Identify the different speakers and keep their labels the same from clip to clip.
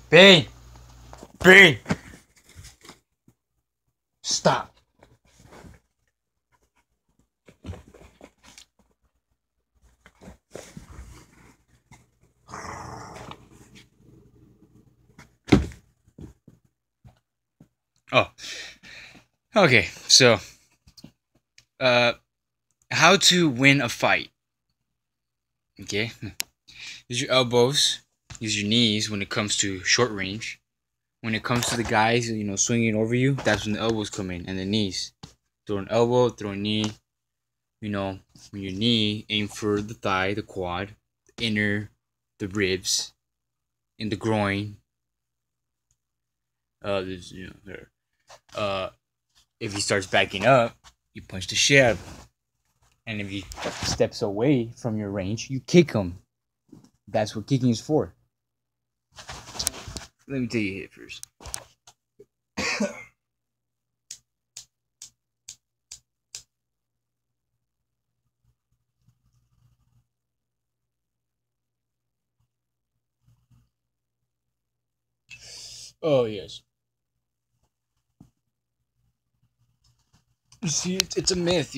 Speaker 1: Bane! Bane! Stop. Oh. Okay, so how to win a fight. Okay? Use your elbows, use your knees when it comes to short range. When it comes to the guys, swinging over you, that's when the elbows come in and the knees. Throw an elbow, throw a knee. When your knee, aim for the thigh, the quad, the inner, the ribs, in the groin. There. If he starts backing up, you punch the shit out of him. And if he steps away from your range, you kick him. That's what kicking is for. Let me tell you hit first. Oh, yes. You see, it's a myth,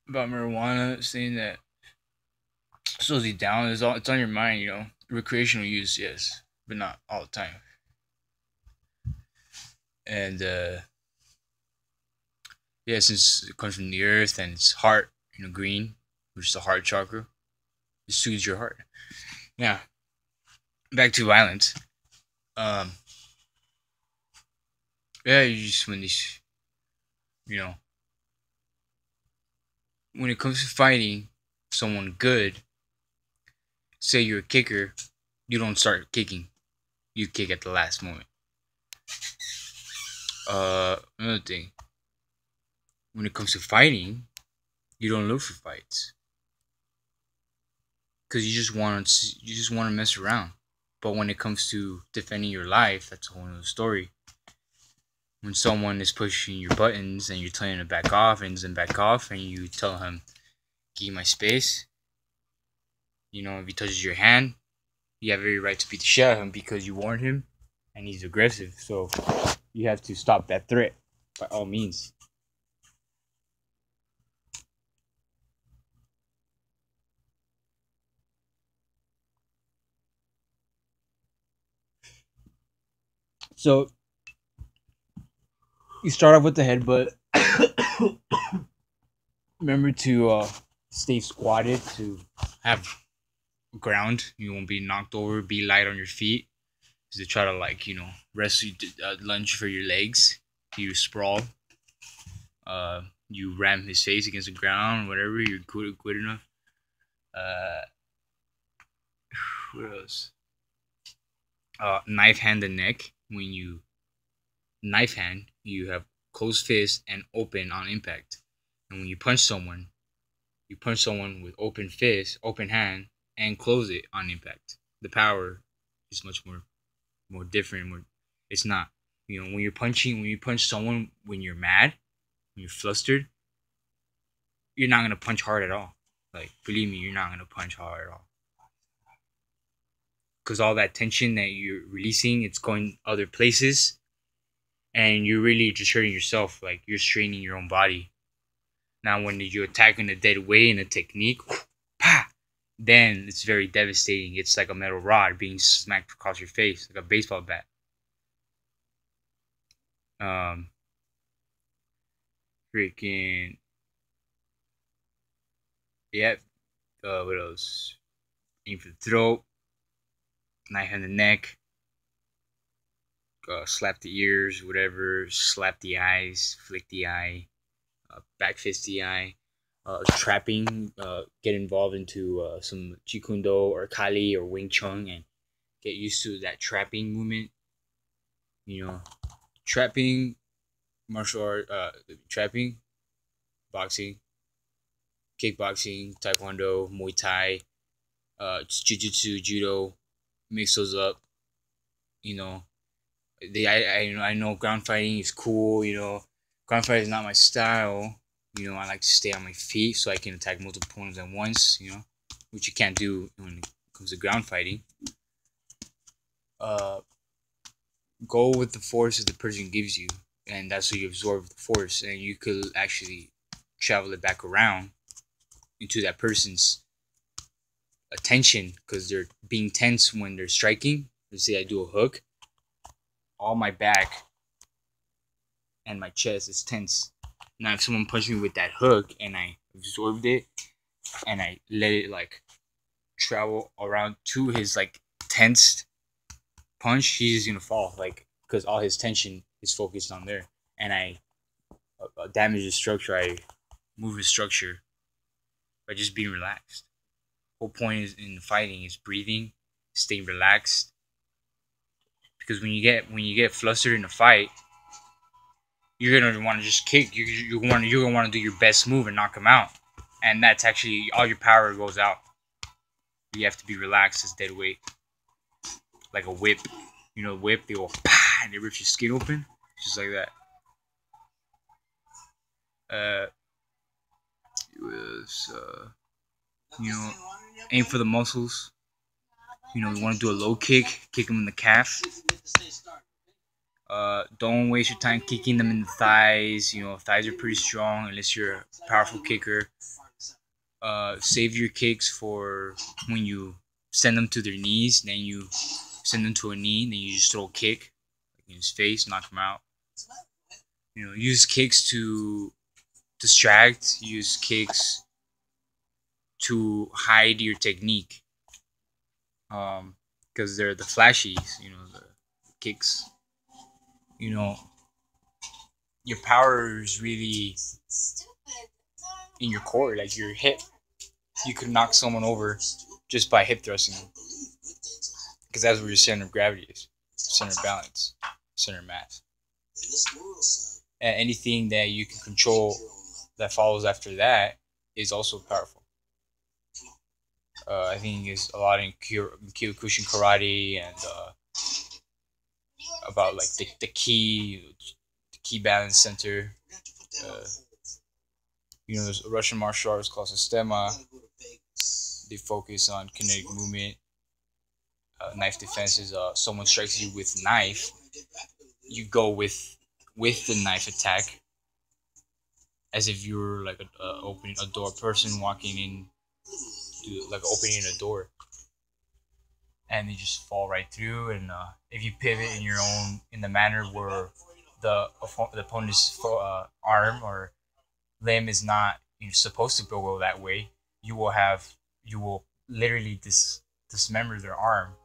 Speaker 1: about marijuana, saying that slows you down. It's on your mind, Recreational use, yes, but not all the time. And, yeah, since it comes from the earth and it's heart, green, which is the heart chakra, it soothes your heart. Now, back to violence. Yeah, you just when these, when it comes to fighting someone good, say you're a kicker, you don't start kicking. You kick at the last moment. Another thing. When it comes to fighting, you don't look for fights. Cause you just want to mess around. But when it comes to defending your life, that's a whole other story. When someone is pushing your buttons and you're telling him to back off and doesn't back off, and you tell him, give me my space. If he touches your hand, you have every right to beat the shit out of him because you warned him and he's aggressive. So you have to stop that threat by all means. So you start off with the headbutt. Remember to stay squatted to have ground. You won't be knocked over. Be light on your feet. To try to rest, lunge for your legs. You sprawl. You ram his face against the ground. Whatever. You're good enough. What else? Knife hand the neck. When you knife hand, you have closed fist and open on impact. And when you punch someone with open fist, open hand, and close it on impact. The power is much more different. It's not, when you punch someone when you're mad, when you're flustered, you're not gonna punch hard at all. Like, believe me, you're not gonna punch hard at all. Because all that tension that you're releasing, it's going other places, and you're really just hurting yourself. Like, you're straining your own body. Now, when you attack in a dead way in a technique, then it's very devastating. It's like a metal rod being smacked across your face, like a baseball bat. Freaking, yeah. What else? Aim for the throat, knife in the neck, slap the ears, whatever. Slap the eyes, flick the eye, back fist the eye. Trapping, get involved into some Jeet Kune Do or Kali or Wing Chun and get used to that trapping movement. Trapping, martial art, trapping, boxing, kickboxing, taekwondo, Muay Thai, jiu-jitsu, judo, mix those up. I know ground fighting is cool. Ground fighting is not my style. I like to stay on my feet so I can attack multiple opponents at once, which you can't do when it comes to ground fighting. go with the force that the person gives you, and that's how you absorb the force, and you could actually travel it back around into that person's attention because they're being tense when they're striking. Let's say I do a hook, all my back and my chest is tense. Now, if someone punched me with that hook and I absorbed it and I let it like travel around to his like tensed punch, he's just gonna fall like because all his tension is focused on there, and I damage his structure. I move his structure by just being relaxed. Whole point is in fighting is breathing, staying relaxed. Because when you get flustered in a fight, you're gonna want to just kick. You're gonna want to do your best move and knock him out, and that's actually all your power goes out. You have to be relaxed as dead weight, like a whip. You know, whip they go pah, and they rip your skin open, just like that. Uh, it was aim for the muscles. We want to do a low kick him in the calf. Don't waste your time kicking them in the thighs. Thighs are pretty strong unless you're a powerful kicker. Save your kicks for when you send them to their knees. Then you send them to a knee. Then you just throw a kick in his face, knock him out. Use kicks to distract. Use kicks to hide your technique. Because they're the flashies. The kicks. Your power is really in your core, like your hip. You could knock someone over just by hip thrusting them, because that's where your center of gravity is, center of balance, center of mass. And anything that you can control that follows after that is also powerful. I think it's a lot in Kyokushin karate and about like the key balance center. There's a Russian martial arts called Sistema. They focus on kinetic movement, knife defenses. Someone strikes you with knife, you go with the knife attack, as if you were like opening a door, person walking in, like opening a door, and they just fall right through. And if you pivot in the manner where the opponent's arm or limb is not supposed to go that way, you will literally dismember their arm,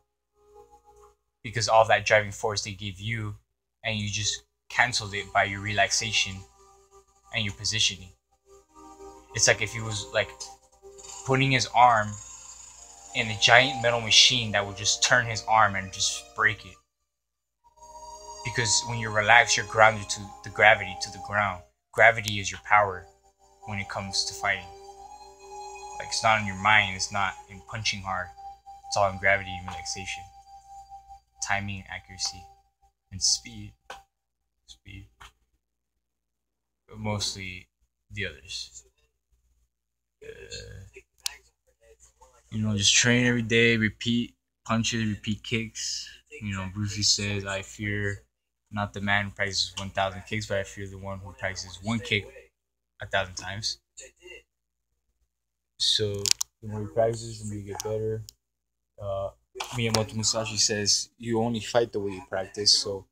Speaker 1: because all that driving force they give you, and you just canceled it by your relaxation and your positioning. It's like if he was like putting his arm in a giant metal machine that would just turn his arm and just break it. Because when you're relaxed, you're grounded to the gravity, to the ground. Gravity is your power when it comes to fighting. Like, it's not in your mind, it's not in punching hard. It's all in gravity and relaxation. Timing, accuracy, and speed. But mostly the others. Just train every day, repeat punches, repeat kicks. Bruce Lee says, I fear not the man who practices 1,000 kicks, but I fear the one who practices one kick 1,000 times. So the more you practice, the more you get better. Miyamoto Musashi says you only fight the way you practice. So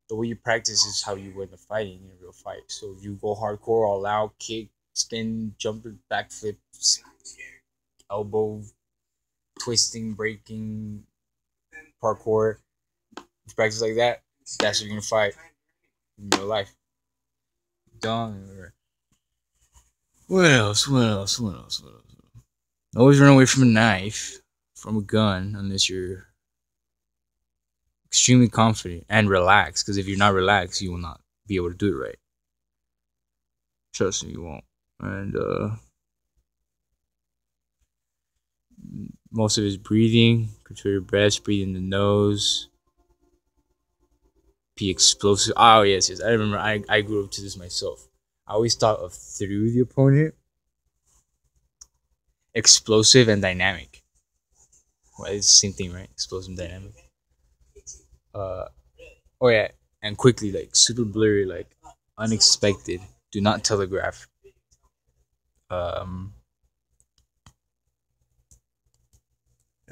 Speaker 1: the way you practice is how you win the fighting in a real fight. So you go hardcore, all out, kick, spin, jumper, backflips, elbow, twisting, breaking, parkour. If you practice like that, that's what you're gonna fight in real life. Done. What else? Always run away from a knife, from a gun, unless you're extremely confident and relaxed. Because if you're not relaxed, you will not be able to do it right. Trust me, you won't. And most of it is breathing. Control your breath. Breathe in the nose. Be explosive. Oh yes. I remember. I grew up to this myself. I always thought of through the opponent, explosive and dynamic. Well, it's the same thing, right? Explosive and dynamic. Oh yeah, and quickly, like super blurry, like unexpected. Do not telegraph. Um,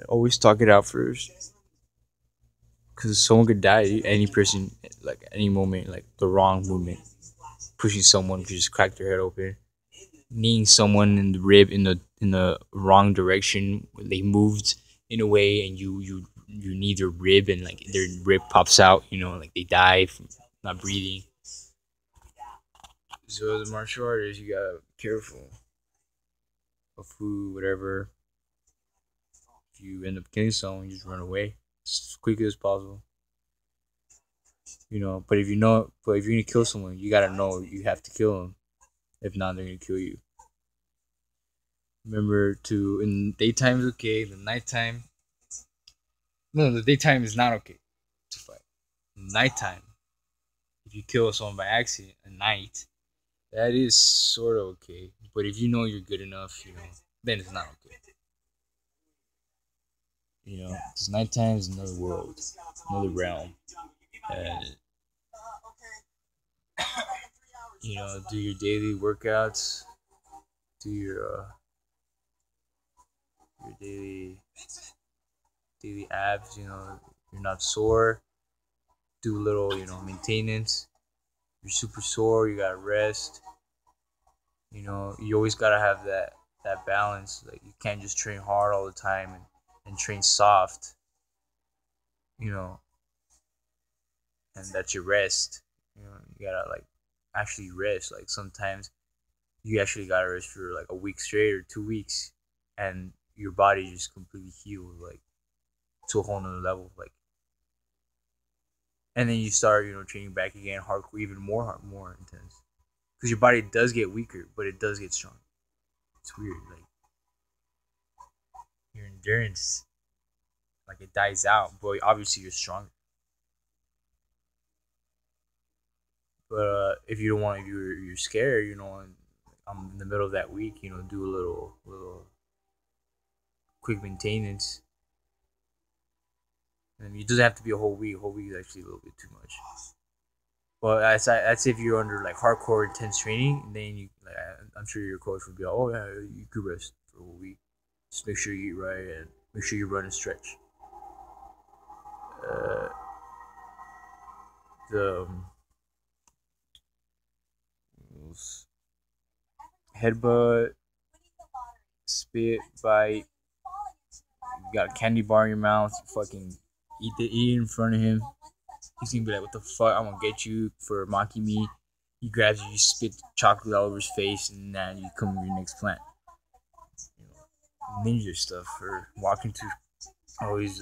Speaker 1: Always talk it out first, because someone could die. Any person, like any moment, like the wrong movement, pushing someone could just crack their head open. Kneeing someone in the rib in the wrong direction. They moved in a way, and you knee their rib, and like their rib pops out. You know, like they die from not breathing. So as a martial artist, you gotta be careful of who, whatever. If you end up killing someone, you just run away as quickly as possible. You know, but if you're gonna kill someone, you gotta know you have to kill them. If not, they're gonna kill you. Remember to in daytime is okay. The nighttime, no, the daytime is not okay to fight. Nighttime, if you kill someone by accident at night, that is sort of okay. But if you know you're good enough, you know, then it's not okay. You know, because nighttime is another world, another realm. And you know, do your daily workouts, do your daily abs. You know, you're not sore. Do a little, you know, maintenance. You're super sore. You gotta rest. You know, you always gotta have that balance. Like you can't just train hard all the time and train soft. You know, and that's your rest. You know, you gotta like actually rest. Like sometimes you actually gotta rest for like a week straight or 2 weeks, and your body just completely heals like to a whole nother level. Like, and then you start, you know, training back again, hardcore, even more intense, because your body does get weaker, but it does get stronger. It's weird, like your endurance, like it dies out, but obviously you're stronger. But if you don't want, if you're scared, you know, and I'm in the middle of that week, you know, do a little quick maintenance. And it doesn't have to be a whole week. A whole week is actually a little bit too much. Well, that's if you're under like hardcore intense training. Then you, like, I'm sure your coach would be like, oh yeah, you could rest for a whole week. Just make sure you eat right and make sure you run and stretch. Uh, the headbutt, spit, bite. You got a candy bar in your mouth. You fucking eat in front of him. He's gonna be like, "What the fuck? I'm gonna get you for mocking me." He grabs you, you spit chocolate all over his face, and then you come to your next plant. You know, ninja stuff or walking to always